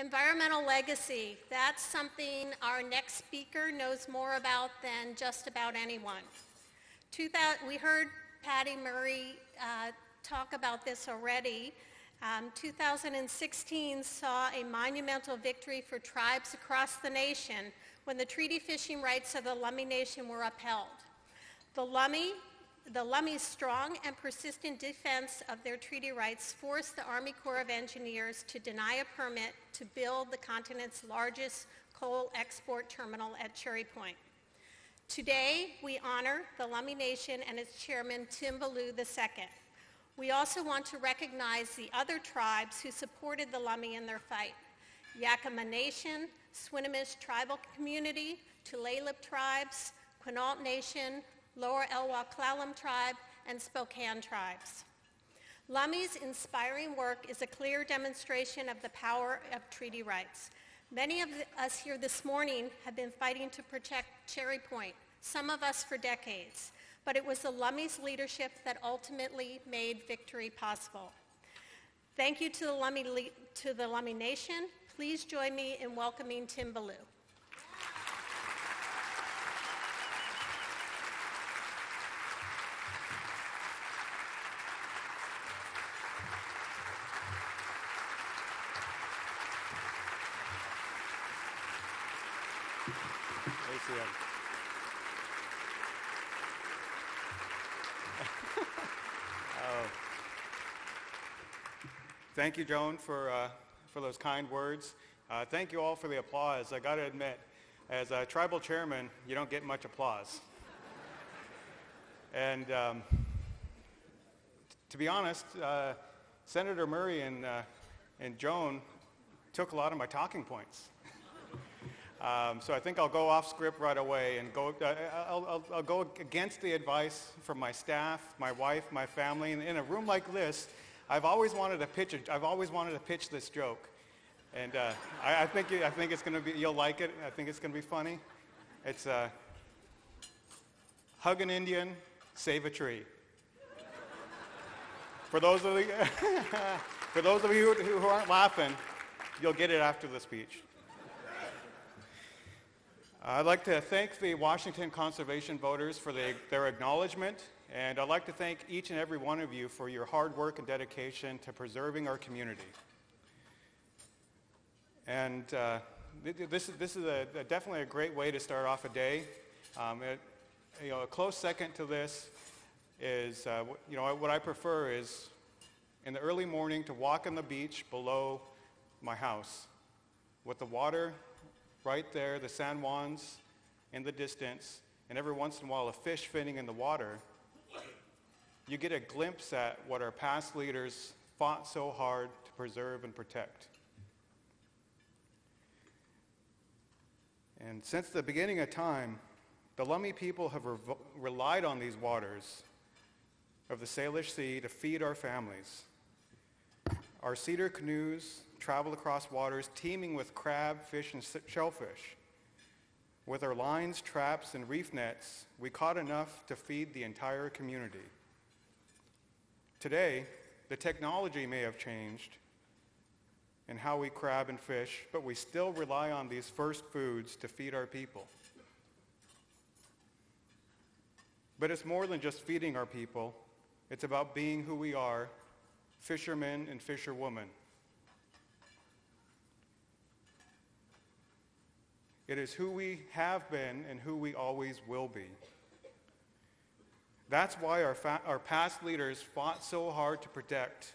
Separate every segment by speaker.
Speaker 1: Environmental legacy, that's something our next speaker knows more about than just about anyone. We heard Patty Murray talk about this already. 2016 saw a monumental victory for tribes across the nation when the treaty fishing rights of the Lummi Nation were upheld. The Lummi's strong and persistent defense of their treaty rights forced the Army Corps of Engineers to deny a permit to build the continent's largest coal export terminal at Cherry Point. Today, we honor the Lummi Nation and its chairman, Tim Ballew II. We also want to recognize the other tribes who supported the Lummi in their fight: Yakima Nation, Swinomish Tribal Community, Tulalip Tribes, Quinault Nation, Lower Elwha Clallam Tribe, and Spokane Tribes. Lummi's inspiring work is a clear demonstration of the power of treaty rights. Many of us here this morning have been fighting to protect Cherry Point, some of us for decades, but it was the Lummi's leadership that ultimately made victory possible. Thank you to the Lummi Nation. Please join me in welcoming Tim Ballew.
Speaker 2: Thank you, Joan, for those kind words. Thank you all for the applause. I got to admit, as a tribal chairman, you don't get much applause. And to be honest, Senator Murray and Joan took a lot of my talking points. So I think I'll go off script right away and I'll go against the advice from my staff, my wife, my family. In a room like this, I've always wanted to pitch this joke, and I think it's going to be, you'll like it. I think it's going to be funny. It's hug an Indian, save a tree. For those of you who aren't laughing, you'll get it after the speech. I'd like to thank the Washington Conservation voters for their acknowledgement, and I'd like to thank each and every one of you for your hard work and dedication to preserving our community. And this is definitely a great way to start off a day. A close second to this is, what I prefer is in the early morning to walk on the beach below my house with the water right there, the San Juans in the distance, and every once in a while a fish finning in the water. You get a glimpse at what our past leaders fought so hard to preserve and protect. And since the beginning of time, the Lummi people have relied on these waters of the Salish Sea to feed our families. Our cedar canoes travel across waters teeming with crab, fish, and shellfish. With our lines, traps, and reef nets, we caught enough to feed the entire community. Today, the technology may have changed in how we crab and fish, but we still rely on these first foods to feed our people. But it's more than just feeding our people. It's about being who we are, fishermen and fisherwomen. It is who we have been and who we always will be. That's why our past leaders fought so hard to protect.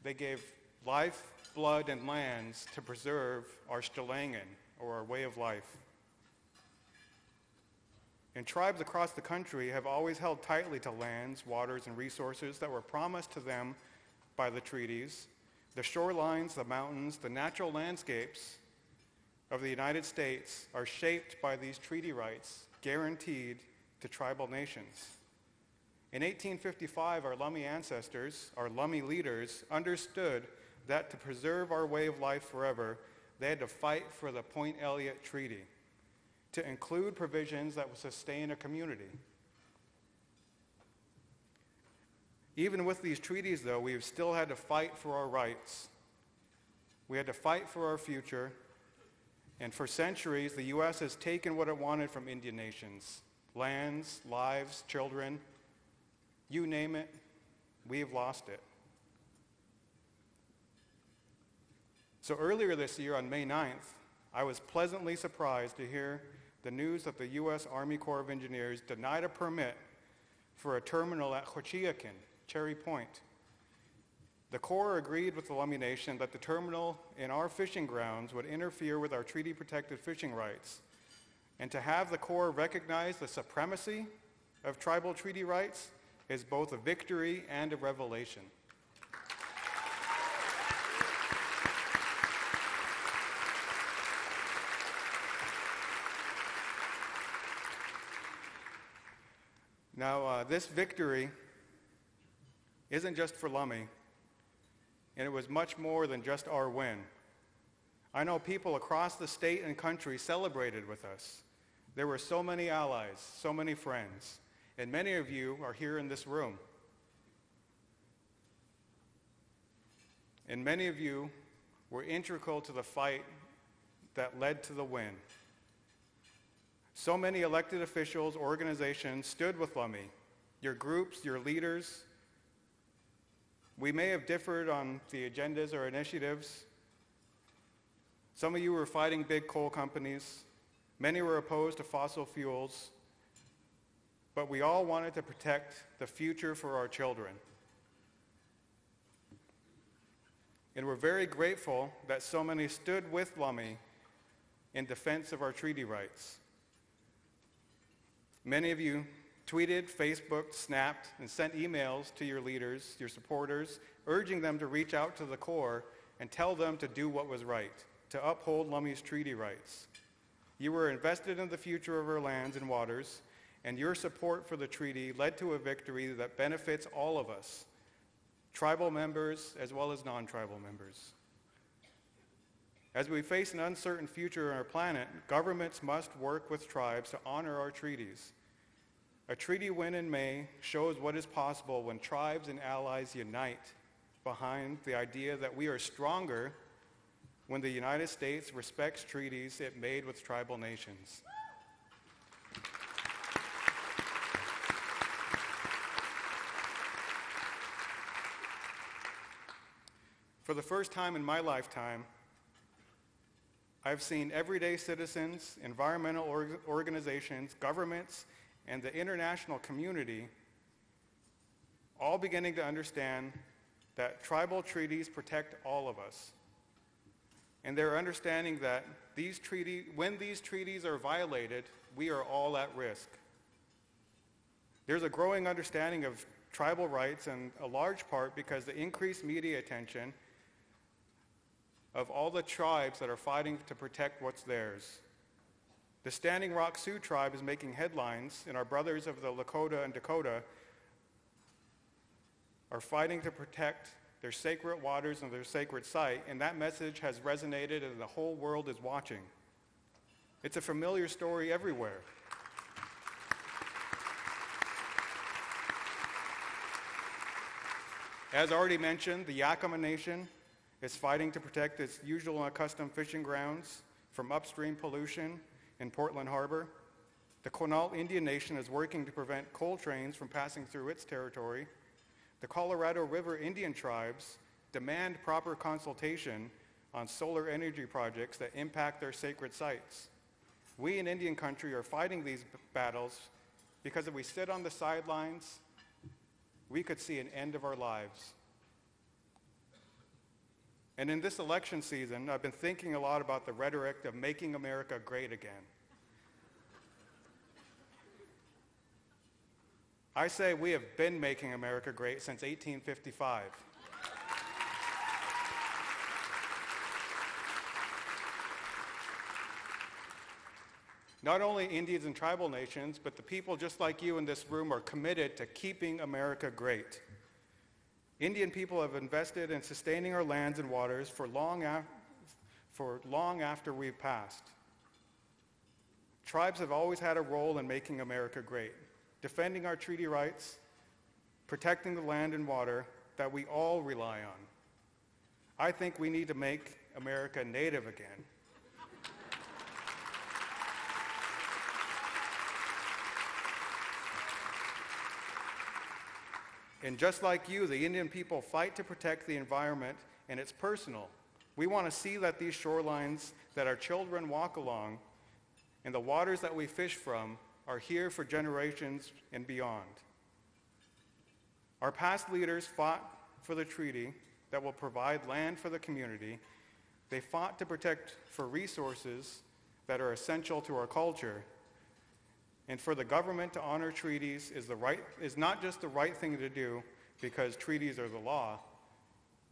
Speaker 2: They gave life, blood, and lands to preserve our Stalangan, or our way of life. And tribes across the country have always held tightly to lands, waters, and resources that were promised to them by the treaties. The shorelines, the mountains, the natural landscapes of the United States are shaped by these treaty rights guaranteed to tribal nations. In 1855, our Lummi ancestors, our Lummi leaders, understood that to preserve our way of life forever, they had to fight for the Point Elliott Treaty, to include provisions that would sustain a community. Even with these treaties, though, we have still had to fight for our rights. We had to fight for our future, and for centuries, the U.S. has taken what it wanted from Indian nations: lands, lives, children, you name it, we've lost it. So earlier this year, on May 9th, I was pleasantly surprised to hear the news that the U.S. Army Corps of Engineers denied a permit for a terminal at Xochiacan, Cherry Point. The Corps agreed with the Lummi Nation that the terminal in our fishing grounds would interfere with our treaty-protected fishing rights. And to have the Corps recognize the supremacy of tribal treaty rights is both a victory and a revelation. Now, this victory isn't just for Lummi, and it was much more than just our win. I know people across the state and country celebrated with us. There were so many allies, so many friends, and many of you are here in this room. And many of you were integral to the fight that led to the win. So many elected officials, organizations stood with Lummi, your groups, your leaders. We may have differed on the agendas or initiatives. Some of you were fighting big coal companies. Many were opposed to fossil fuels. But we all wanted to protect the future for our children. And we're very grateful that so many stood with Lummi in defense of our treaty rights. Many of you tweeted, Facebooked, snapped, and sent emails to your leaders, your supporters, urging them to reach out to the Corps and tell them to do what was right, to uphold Lummi's treaty rights. You were invested in the future of our lands and waters, and your support for the treaty led to a victory that benefits all of us, tribal members as well as non-tribal members. As we face an uncertain future on our planet, governments must work with tribes to honor our treaties. A treaty win in May shows what is possible when tribes and allies unite behind the idea that we are stronger when the United States respects treaties it made with tribal nations. For the first time in my lifetime, I've seen everyday citizens, environmental organizations, governments, and the international community all beginning to understand that tribal treaties protect all of us. And they're understanding that when these treaties are violated, we are all at risk. There's a growing understanding of tribal rights, in a large part because the increased media attention of all the tribes that are fighting to protect what's theirs. The Standing Rock Sioux tribe is making headlines, and our brothers of the Lakota and Dakota are fighting to protect their sacred waters and their sacred site, and that message has resonated and the whole world is watching. It's a familiar story everywhere. As already mentioned, the Yakima Nation is fighting to protect its usual and accustomed fishing grounds from upstream pollution in Portland Harbor. The Quinault Indian Nation is working to prevent coal trains from passing through its territory. The Colorado River Indian tribes demand proper consultation on solar energy projects that impact their sacred sites. We in Indian country are fighting these battles because if we sit on the sidelines, we could see an end of our lives. And in this election season, I've been thinking a lot about the rhetoric of making America great again. I say we have been making America great since 1855. Not only Indians and tribal nations, but the people just like you in this room are committed to keeping America great. Indian people have invested in sustaining our lands and waters for long after we've passed. Tribes have always had a role in making America great, defending our treaty rights, protecting the land and water that we all rely on. I think we need to make America native again. And just like you, the Indian people fight to protect the environment, and it's personal. We want to see that these shorelines that our children walk along and the waters that we fish from are here for generations and beyond. Our past leaders fought for the treaty that will provide land for the community. They fought to protect for resources that are essential to our culture. And for the government to honor treaties is not just the right thing to do because treaties are the law,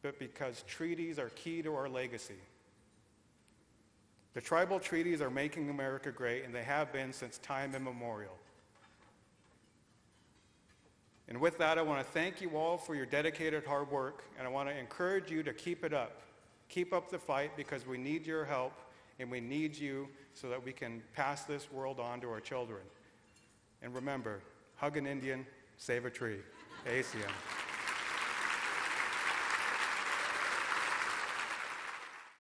Speaker 2: but because treaties are key to our legacy. The tribal treaties are making America great, and they have been since time immemorial. And with that, I want to thank you all for your dedicated hard work, and I want to encourage you to keep it up. Keep up the fight because we need your help, and we need you so that we can pass this world on to our children. And remember, hug an Indian, save a tree. ACM.